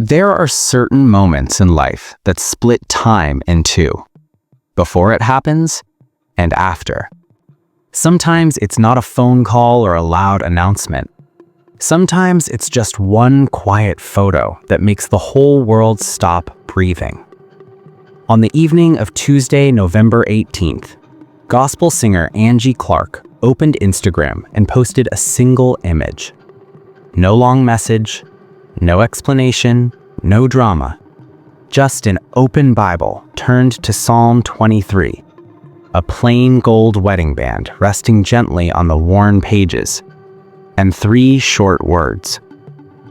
There are certain moments in life that split time in two, before it happens and after. Sometimes it's not a phone call or a loud announcement. Sometimes it's just one quiet photo that makes the whole world stop breathing. On the evening of Tuesday, November 18th, gospel singer Angie Clark opened Instagram and posted a single image. No long message, no explanation, no drama. Just an open Bible turned to Psalm 23, a plain gold wedding band resting gently on the worn pages, and 3 short words: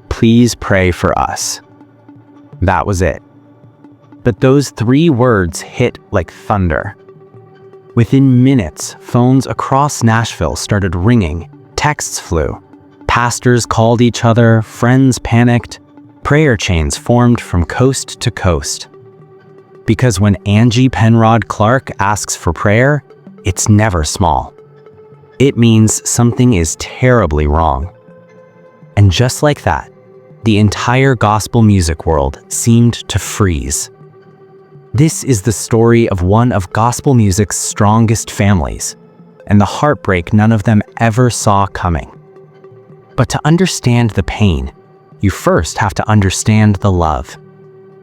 "Please pray for us." That was it. But those 3 words hit like thunder. Within minutes, phones across Nashville started ringing, texts flew, pastors called each other, friends panicked, prayer chains formed from coast to coast. Because when Angie Penrod Clark asks for prayer, it's never small. It means something is terribly wrong. And just like that, the entire gospel music world seemed to freeze. This is the story of one of gospel music's strongest families, and the heartbreak none of them ever saw coming. But to understand the pain, you first have to understand the love,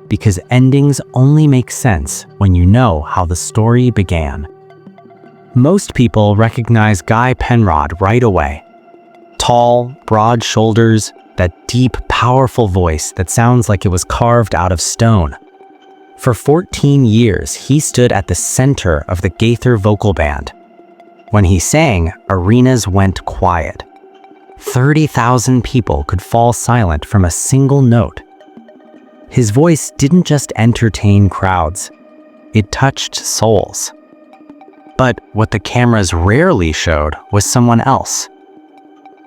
because endings only make sense when you know how the story began. Most people recognize Guy Penrod right away. Tall, broad shoulders, that deep, powerful voice that sounds like it was carved out of stone. For 14 years, he stood at the center of the Gaither vocal band. When he sang, arenas went quiet. 30,000 people could fall silent from a single note. His voice didn't just entertain crowds, it touched souls. But what the cameras rarely showed was someone else.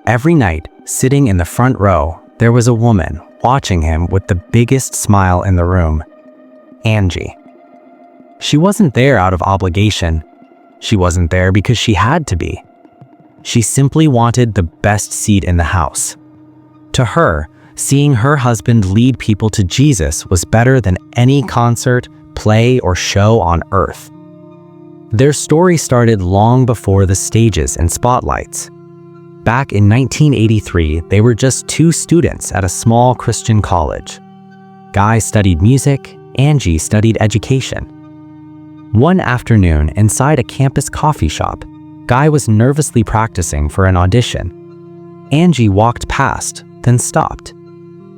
Every night, sitting in the front row, there was a woman watching him with the biggest smile in the room: Angie. She wasn't there out of obligation. She wasn't there because she had to be. She simply wanted the best seat in the house. To her, seeing her husband lead people to Jesus was better than any concert, play, or show on earth. Their story started long before the stages and spotlights. Back in 1983, they were just 2 students at a small Christian college. Guy studied music, Angie studied education. One afternoon, inside a campus coffee shop, Guy was nervously practicing for an audition. Angie walked past, then stopped.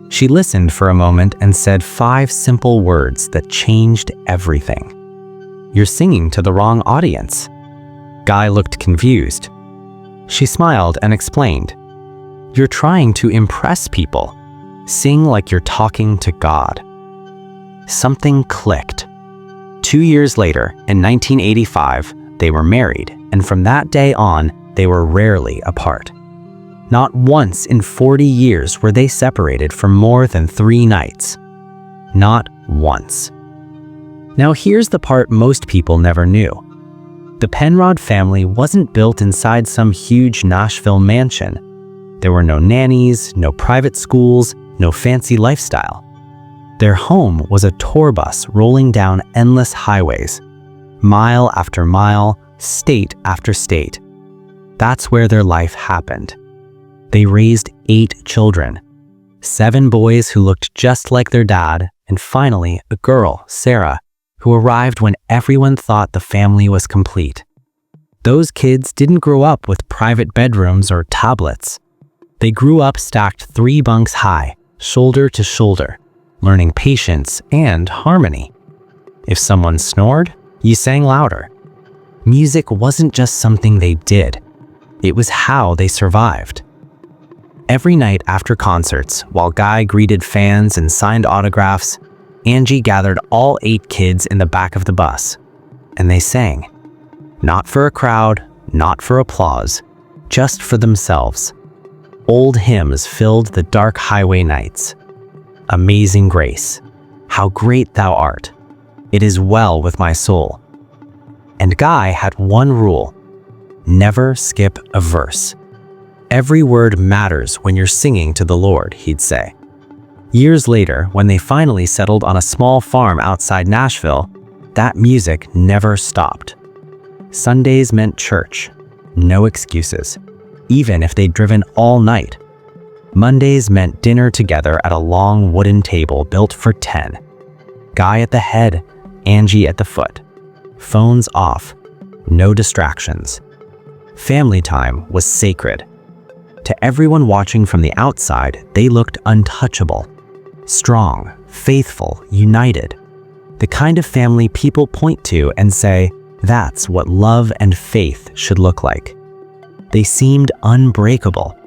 She listened for a moment and said 5 simple words that changed everything. "You're singing to the wrong audience." Guy looked confused. She smiled and explained, "You're trying to impress people. Sing like you're talking to God." Something clicked. 2 years later, in 1985, they were married, and from that day on, they were rarely apart. Not once in 40 years were they separated for more than 3 nights. Not once. Now here's the part most people never knew. The Penrod family wasn't built inside some huge Nashville mansion. There were no nannies, no private schools, no fancy lifestyle. Their home was a tour bus rolling down endless highways, mile after mile, state after state. That's where their life happened. They raised 8 children, 7 boys who looked just like their dad, and finally a girl, Sarah, who arrived when everyone thought the family was complete. Those kids didn't grow up with private bedrooms or tablets. They grew up stacked 3 bunks high, shoulder to shoulder, learning patience and harmony. If someone snored, you sang louder. Music wasn't just something they did. It was how they survived. Every night after concerts, while Guy greeted fans and signed autographs, Angie gathered all 8 kids in the back of the bus, and they sang. Not for a crowd, not for applause, just for themselves. Old hymns filled the dark highway nights. Amazing grace, how great thou art. It is well with my soul. And Guy had one rule: never skip a verse. Every word matters when you're singing to the Lord, he'd say. Years later, when they finally settled on a small farm outside Nashville, that music never stopped. Sundays meant church. No excuses, even if they'd driven all night. Mondays meant dinner together at a long wooden table built for 10. Guy at the head, Angie at the foot. Phones off. No distractions. Family time was sacred. To everyone watching from the outside, they looked untouchable. Strong, faithful, united. The kind of family people point to and say, that's what love and faith should look like. They seemed unbreakable.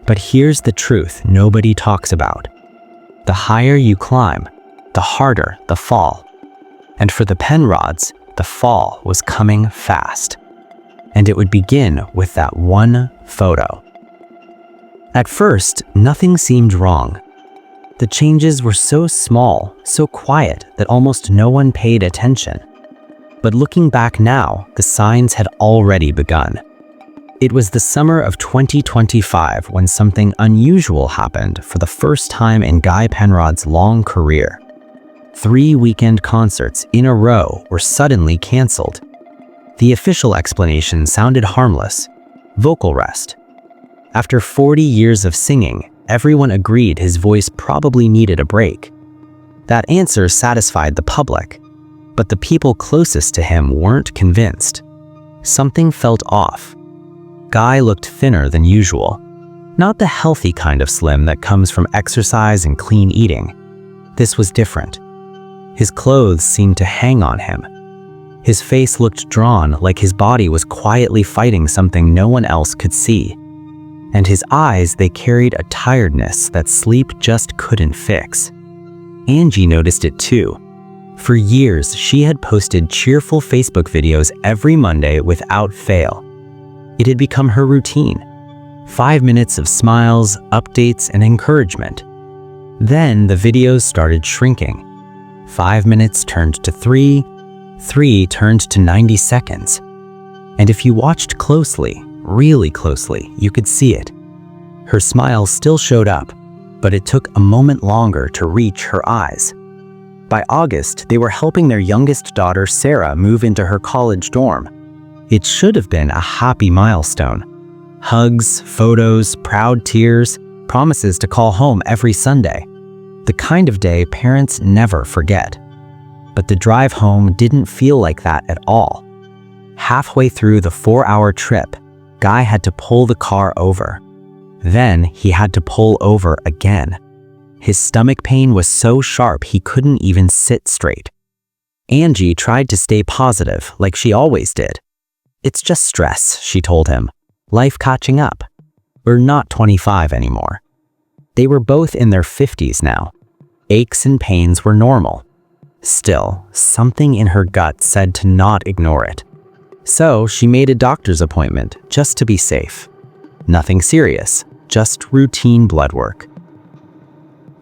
But here's the truth nobody talks about. The higher you climb, the harder the fall. And for the Penrods, the fall was coming fast. And it would begin with that one photo. At first, nothing seemed wrong. The changes were so small, so quiet, that almost no one paid attention. But looking back now, the signs had already begun. It was the summer of 2025 when something unusual happened for the first time in Guy Penrod's long career. 3 weekend concerts in a row were suddenly canceled. The official explanation sounded harmless: vocal rest. After 40 years of singing, everyone agreed his voice probably needed a break. That answer satisfied the public, but the people closest to him weren't convinced. Something felt off. Guy looked thinner than usual. Not the healthy kind of slim that comes from exercise and clean eating. This was different. His clothes seemed to hang on him. His face looked drawn, like his body was quietly fighting something no one else could see. And his eyes, they carried a tiredness that sleep just couldn't fix. Angie noticed it too. For years, she had posted cheerful Facebook videos every Monday without fail. It had become her routine. 5 minutes of smiles, updates, and encouragement. Then the videos started shrinking. 5 minutes turned to 3, 3 turned to 90 seconds. And if you watched closely, really closely, you could see it. Her smile still showed up, but it took a moment longer to reach her eyes. By August, they were helping their youngest daughter, Sarah, move into her college dorm. It should have been a happy milestone. Hugs, photos, proud tears, promises to call home every Sunday. The kind of day parents never forget. But the drive home didn't feel like that at all. Halfway through the 4-hour trip, Guy had to pull the car over. Then he had to pull over again. His stomach pain was so sharp he couldn't even sit straight. Angie tried to stay positive, like she always did. "It's just stress," she told him. "Life catching up. We're not 25 anymore." They were both in their 50s now. Aches and pains were normal. Still, something in her gut said to not ignore it. So she made a doctor's appointment just to be safe. Nothing serious, just routine blood work.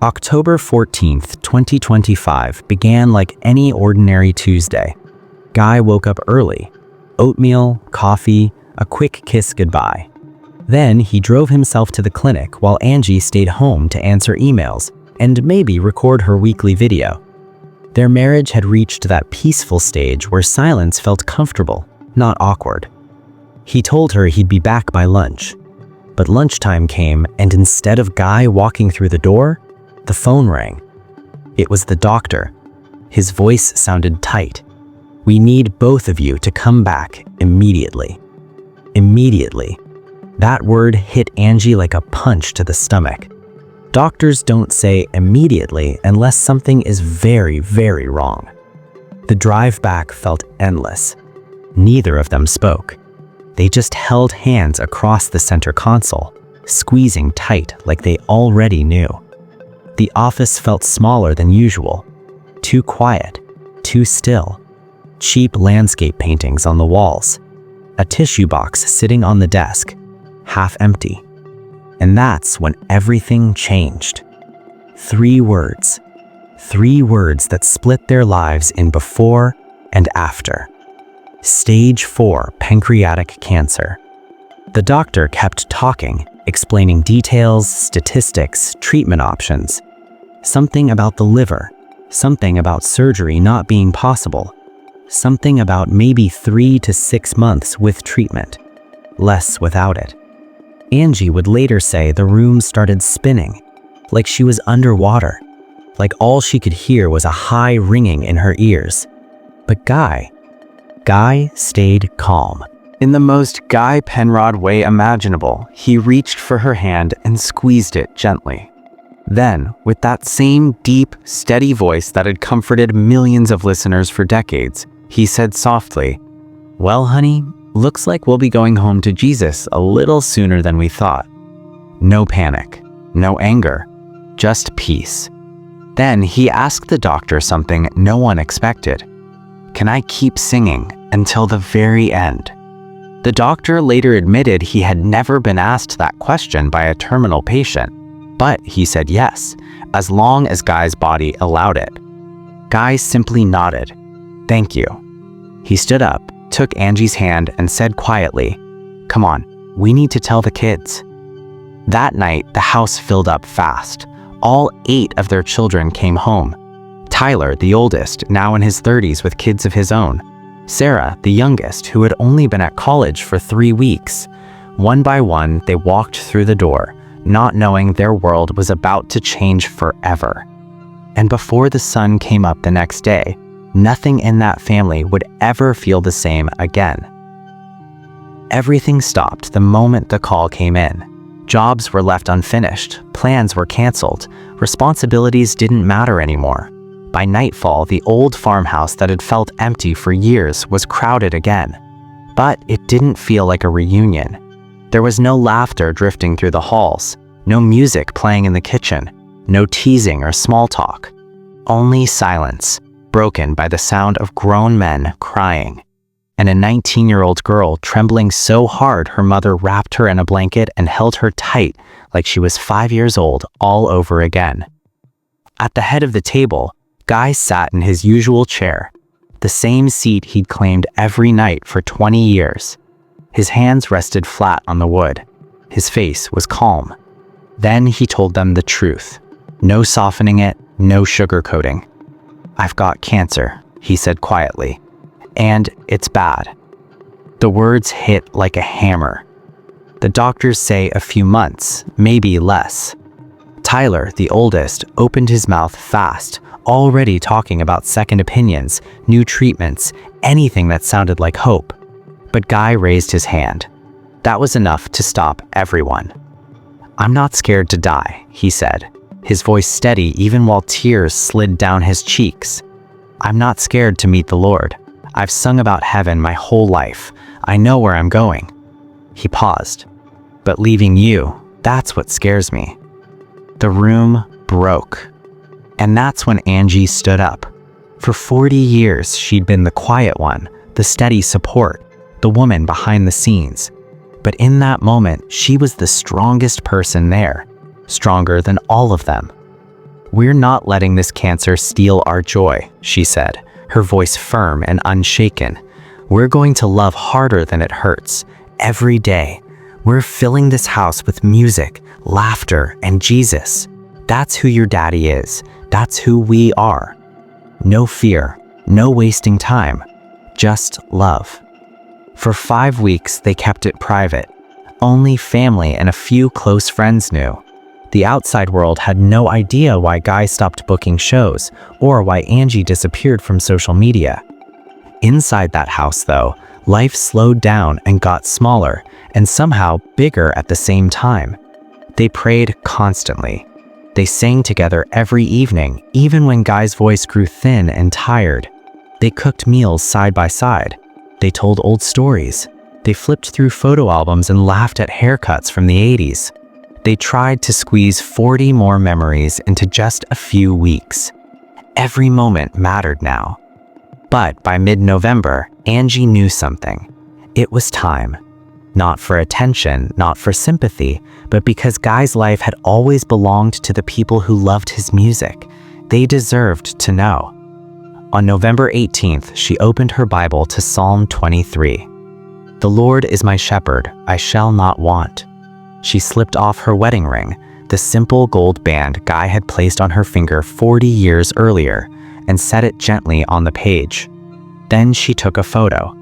October 14th, 2025 began like any ordinary Tuesday. Guy woke up early. Oatmeal, coffee, a quick kiss goodbye. Then he drove himself to the clinic while Angie stayed home to answer emails and maybe record her weekly video. Their marriage had reached that peaceful stage where silence felt comfortable, not awkward. He told her he'd be back by lunch. But lunchtime came, and instead of Guy walking through the door, the phone rang. It was the doctor. His voice sounded tight. "We need both of you to come back immediately." Immediately. That word hit Angie like a punch to the stomach. Doctors don't say immediately unless something is very, very wrong. The drive back felt endless. Neither of them spoke. They just held hands across the center console, squeezing tight like they already knew. The office felt smaller than usual. Too quiet, too still. Cheap landscape paintings on the walls. A tissue box sitting on the desk, half empty. And that's when everything changed. 3 words. 3 words that split their lives in before and after. Stage 4 pancreatic cancer. The doctor kept talking, explaining details, statistics, treatment options. Something about the liver, something about surgery not being possible, something about maybe 3 to 6 months with treatment, less without it. Angie would later say the room started spinning, like she was underwater, like all she could hear was a high ringing in her ears. But Guy stayed calm. In the most Guy Penrod way imaginable, he reached for her hand and squeezed it gently. Then, with that same deep, steady voice that had comforted millions of listeners for decades, he said softly, "Well, honey, looks like we'll be going home to Jesus a little sooner than we thought." No panic, no anger, just peace. Then he asked the doctor something no one expected. "Can I keep singing until the very end?" The doctor later admitted he had never been asked that question by a terminal patient, but he said yes, as long as Guy's body allowed it. Guy simply nodded. "Thank you." He stood up, took Angie's hand, and said quietly, "Come on, we need to tell the kids." That night, the house filled up fast. All 8 of their children came home. Tyler, the oldest, now in his 30s with kids of his own. Sarah, the youngest, who had only been at college for 3 weeks. One by one, they walked through the door, not knowing their world was about to change forever. And before the sun came up the next day, nothing in that family would ever feel the same again. Everything stopped the moment the call came in. Jobs were left unfinished, plans were canceled, responsibilities didn't matter anymore. By nightfall, the old farmhouse that had felt empty for years was crowded again. But it didn't feel like a reunion. There was no laughter drifting through the halls, no music playing in the kitchen, no teasing or small talk. Only silence, broken by the sound of grown men crying, and a 19-year-old girl trembling so hard her mother wrapped her in a blanket and held her tight like she was 5 years old all over again. At the head of the table, Guy sat in his usual chair, the same seat he'd claimed every night for 20 years. His hands rested flat on the wood. His face was calm. Then he told them the truth. No softening it, no sugarcoating. "I've got cancer," he said quietly, "and it's bad." The words hit like a hammer. The doctors say a few months, maybe less. Tyler, the oldest, opened his mouth fast, already talking about second opinions, new treatments, anything that sounded like hope. But Guy raised his hand. That was enough to stop everyone. "I'm not scared to die," he said, his voice steady even while tears slid down his cheeks. "I'm not scared to meet the Lord. I've sung about heaven my whole life. I know where I'm going." He paused. "But leaving you, that's what scares me." The room broke. And that's when Angie stood up. For 40 years, she'd been the quiet one, the steady support, the woman behind the scenes. But in that moment, she was the strongest person there, stronger than all of them. "We're not letting this cancer steal our joy," she said, her voice firm and unshaken. "We're going to love harder than it hurts, every day. We're filling this house with music, laughter, and Jesus. That's who your daddy is. That's who we are. No fear, no wasting time, just love." For 5 weeks, they kept it private. Only family and a few close friends knew. The outside world had no idea why Guy stopped booking shows or why Angie disappeared from social media. Inside that house, though, life slowed down and got smaller, and somehow bigger at the same time. They prayed constantly. They sang together every evening, even when Guy's voice grew thin and tired. They cooked meals side by side. They told old stories. They flipped through photo albums and laughed at haircuts from the 80s. They tried to squeeze 40 more memories into just a few weeks. Every moment mattered now. But by mid-November, Angie knew something. It was time. Not for attention, not for sympathy, but because Guy's life had always belonged to the people who loved his music. They deserved to know. On November 18th, she opened her Bible to Psalm 23. "The Lord is my shepherd, I shall not want." She slipped off her wedding ring, the simple gold band Guy had placed on her finger 40 years earlier, and set it gently on the page. Then she took a photo.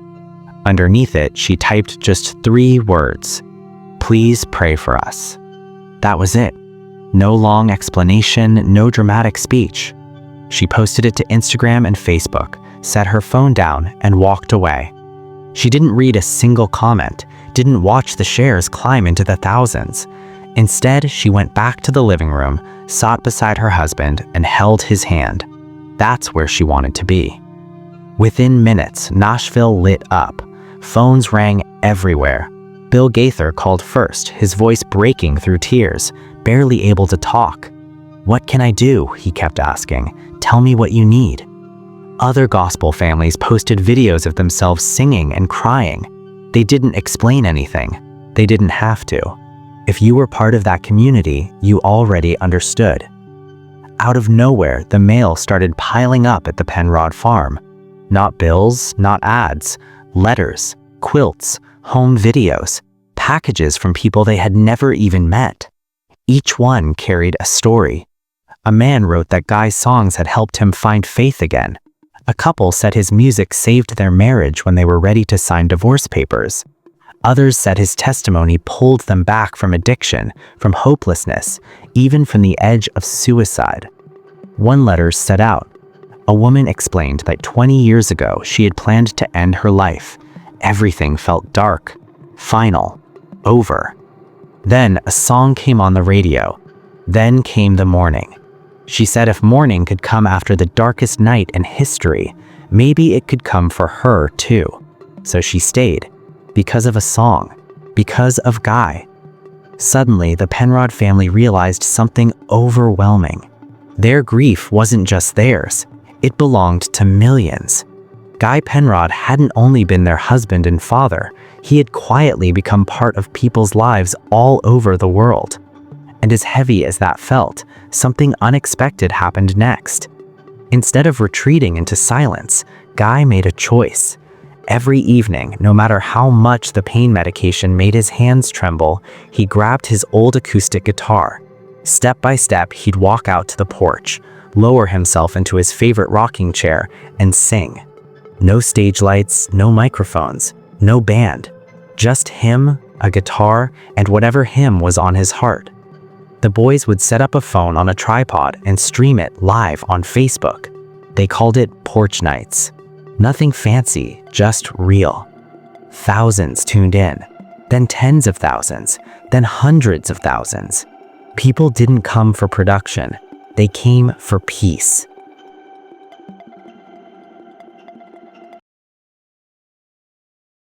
Underneath it, she typed just 3 words: "Please pray for us." That was it. No long explanation, no dramatic speech. She posted it to Instagram and Facebook, set her phone down, and walked away. She didn't read a single comment, didn't watch the shares climb into the thousands. Instead, she went back to the living room, sat beside her husband, and held his hand. That's where she wanted to be. Within minutes, Nashville lit up. Phones rang everywhere. Bill Gaither called first, his voice breaking through tears, barely able to talk. "What can I do?" he kept asking. "Tell me what you need." Other gospel families posted videos of themselves singing and crying. They didn't explain anything. They didn't have to. If you were part of that community, you already understood. Out of nowhere, the mail started piling up at the Penrod farm. Not bills, not ads, letters, quilts, home videos, packages from people they had never even met. Each one carried a story. A man wrote that Guy's songs had helped him find faith again. A couple said his music saved their marriage when they were ready to sign divorce papers. Others said his testimony pulled them back from addiction, from hopelessness, even from the edge of suicide. One letter set out. A woman explained that 20 years ago she had planned to end her life. Everything felt dark, final, over. Then a song came on the radio. Then came the morning. She said if morning could come after the darkest night in history, maybe it could come for her too. So she stayed, because of a song, because of Guy. Suddenly, the Penrod family realized something overwhelming. Their grief wasn't just theirs, it belonged to millions. Guy Penrod hadn't only been their husband and father, he had quietly become part of people's lives all over the world. And as heavy as that felt, something unexpected happened next. Instead of retreating into silence, Guy made a choice. Every evening, no matter how much the pain medication made his hands tremble, he grabbed his old acoustic guitar. Step by step, he'd walk out to the porch, lower himself into his favorite rocking chair, and sing. No stage lights, no microphones, no band. Just him, a guitar, and whatever hymn was on his heart. The boys would set up a phone on a tripod and stream it live on Facebook. They called it Porch Nights. Nothing fancy, just real. Thousands tuned in, then tens of thousands, then hundreds of thousands. People didn't come for production. They came for peace.